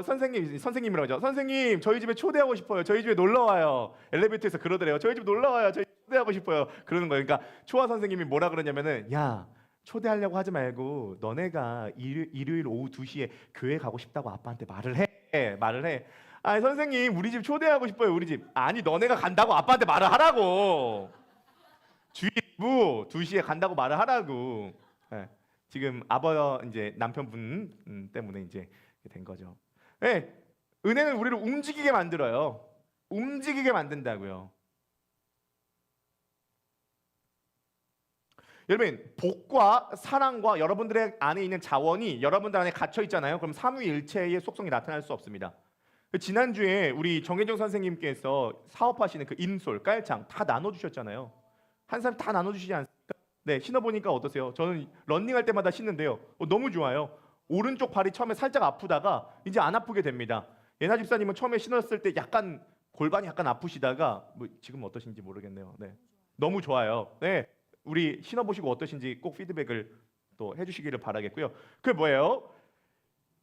선생님이라고 하죠. 선생님, 저희 집에 초대하고 싶어요. 저희 집에 놀러 와요. 엘리베이터에서 그러더래요. 저희 집 놀러 와요. 저희 초대하고 싶어요. 그러는 거예요. 그러니까 초아 선생님이 뭐라 그러냐면은 야, 초대하려고 하지 말고 너네가 일요일 오후 2시에 교회 가고 싶다고 아빠한테 말을 해. 아니 선생님, 우리 집 초대하고 싶어요. 우리 집. 아니 너네가 간다고 아빠한테 말을 하라고. 주일 2시에 간다고 말을 하라고. 지금 이제 남편분 때문에 이제 된 거죠. 은혜는 우리를 움직이게 만들어요. 움직이게 만든다고요. 여러분 복과 사랑과 여러분들의 안에 있는 자원이 여러분들 안에 갇혀 있잖아요. 그럼 삼위일체의 속성이 나타날 수 없습니다. 지난주에 우리 정혜정 선생님께서 사업하시는 그 인솔, 깔창 다 나눠주셨잖아요. 한 사람 다 나눠주시지 않습니까? 신어보니까 어떠세요? 저는 런닝할 때마다 신는데요. 너무 좋아요. 오른쪽 발이 처음에 살짝 아프다가 이제 안 아프게 됩니다. 예나 집사님은 처음에 신었을 때 약간 골반이 약간 아프시다가 지금 어떠신지 모르겠네요. 너무 좋아요. 우리 신어보시고 어떠신지 꼭 피드백을 또 해주시기를 바라겠고요. 그게 뭐예요?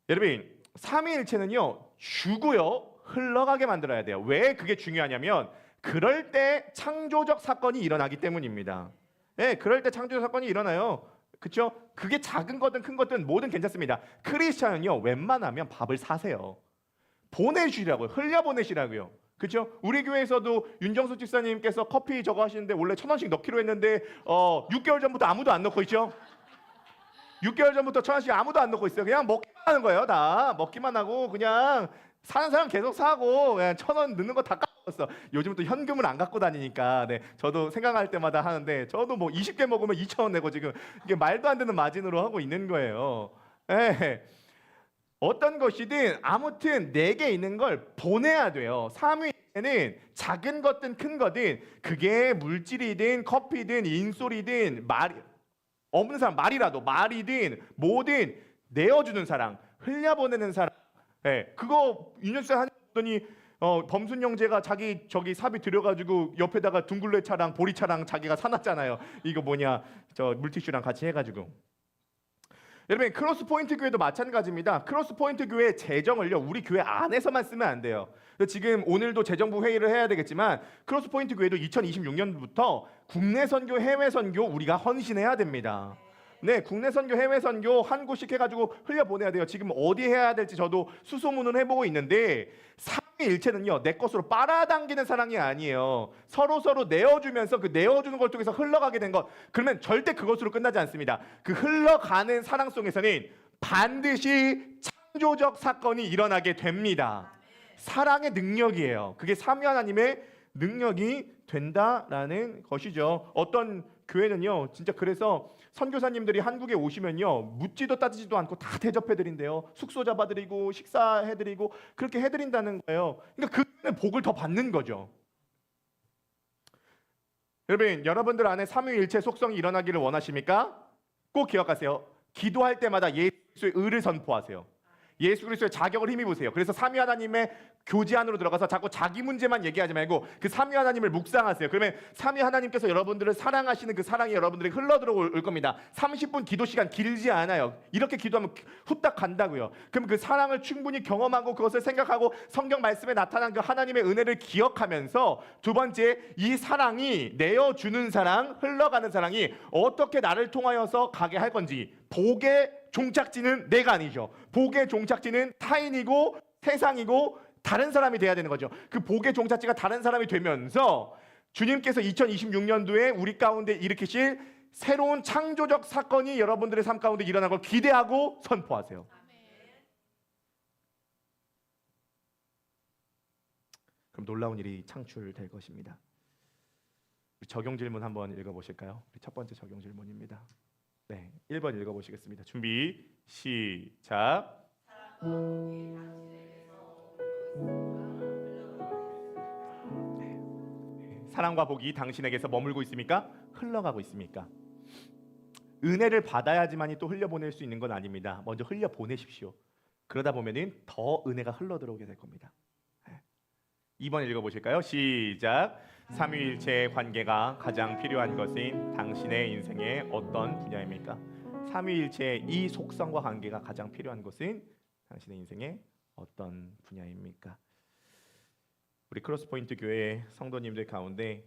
여러분 삼위일체는요 주고요 흘러가게 만들어야 돼요. 왜 그게 중요하냐면 그럴 때 창조적 사건이 일어나기 때문입니다. 예, 그럴 때 창조적 사건이 일어나요. 그렇죠? 그게 작은 거든 큰 거든 뭐든 괜찮습니다. 크리스찬은요, 웬만하면 밥을 사세요. 보내주시라고요. 흘려보내시라고요. 그렇죠? 우리 교회에서도 윤정수 집사님께서 커피 저거 하시는데 원래 1,000원씩 넣기로 했는데 6개월 전부터 아무도 안 넣고 있죠. 6개월 전부터 1,000원씩 아무도 안 넣고 있어요. 그냥 먹기만 하는 거예요. 다 먹기만 하고 그냥 사는 사람 계속 사고 그냥 1,000원 넣는 거 다 까먹었어. 요즘 또 현금을 안 갖고 다니니까 네, 저도 생각할 때마다 하는데 저도 뭐 20개 먹으면 2,000원 내고 지금 이게 말도 안 되는 마진으로 하고 있는 거예요. 네. 어떤 것이든 아무튼 내게 있는 걸 보내야 돼요. 삼위일체는 작은 것든 큰 거든 그게 물질이든 커피든 인솔이든 말 없는 사람 말이든 뭐든 내어주는 사랑, 흘려보내는 사랑. 네, 그거 윤현수 하더니 범순 형제가 자기 저기 사비 들여가지고 옆에다가 둥글레 차랑 보리 차랑 자기가 사놨잖아요. 이거 뭐냐 저 물티슈랑 같이 해가지고. 여러분 크로스 포인트 교회도 마찬가지입니다. 크로스 포인트 교회 재정을요 우리 교회 안에서만 쓰면 안 돼요. 지금 오늘도 재정부 회의를 해야 되겠지만 크로스 포인트 교회도 2026년부터 국내 선교, 해외 선교 우리가 헌신해야 됩니다. 네, 국내 선교, 해외 선교 한 곳씩 해가지고 흘려 보내야 돼요. 지금 어디 해야 될지 저도 수소문을 해보고 있는데 삼위일체는요 내 것으로 빨아당기는 사랑이 아니에요. 서로 내어주면서 그 내어주는 걸 통해서 흘러가게 된 것. 그러면 절대 그것으로 끝나지 않습니다. 그 흘러가는 사랑 속에서는 반드시 창조적 사건이 일어나게 됩니다. 사랑의 능력이에요. 그게 삼위 하나님의 능력이 된다라는 것이죠. 어떤 교회는요 진짜 그래서 선교사님들이 한국에 오시면요 묻지도 따지지도 않고 다 대접해드린대요. 숙소 잡아드리고 식사해드리고 그렇게 해드린다는 거예요. 그러니까 그 복을 더 받는 거죠. 여러분들 안에 삼위일체 속성이 일어나기를 원하십니까? 꼭 기억하세요. 기도할 때마다 예수의 의를 선포하세요. 예수 그리스도의 자격을 힘입으세요. 그래서 삼위 하나님의 교제 안으로 들어가서 자꾸 자기 문제만 얘기하지 말고 그 삼위 하나님을 묵상하세요. 그러면 삼위 하나님께서 여러분들을 사랑하시는 그 사랑이 여러분들에게 흘러들어올 겁니다. 30분 기도 시간 길지 않아요. 이렇게 기도하면 후딱 간다고요. 그럼 그 사랑을 충분히 경험하고 그것을 생각하고 성경 말씀에 나타난 그 하나님의 은혜를 기억하면서 두 번째 이 사랑이 내어주는 사랑, 흘러가는 사랑이 어떻게 나를 통하여서 가게 할 건지. 복의 종착지는 내가 아니죠. 복의 종착지는 타인이고 세상이고 다른 사람이 돼야 되는 거죠. 그 복의 종착지가 다른 사람이 되면서 주님께서 2026년도에 우리 가운데 일으키실 새로운 창조적 사건이 여러분들의 삶 가운데 일어날 걸 기대하고 선포하세요. 그럼 놀라운 일이 창출될 것입니다. 적용 질문 한번 읽어보실까요? 첫 번째 적용 질문입니다. 네, 1번 읽어보시겠습니다. 준비, 시작. 사랑과 복이 당신에게서 머물고 있습니까? 흘러가고 있습니까? 은혜를 받아야지만이 또 흘려보낼 수 있는 건 아닙니다. 먼저 흘려보내십시오. 그러다 보면은 더 은혜가 흘러들어오게 될 겁니다. 2번 읽어보실까요? 시작. 삼위일체의 관계가 가장 필요한 것은 당신의 인생의 어떤 분야입니까? 삼위일체의 이 속성과 관계가 가장 필요한 것은 당신의 인생의 어떤 분야입니까? 우리 크로스포인트 교회 성도님들 가운데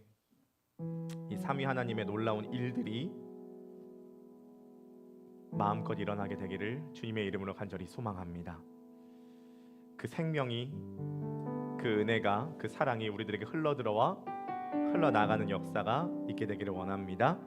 이 삼위 하나님의 놀라운 일들이 마음껏 일어나게 되기를 주님의 이름으로 간절히 소망합니다. 그 생명이 그 은혜가 그 사랑이 우리들에게 흘러들어와 흘러나가는 역사가 있게 되기를 원합니다.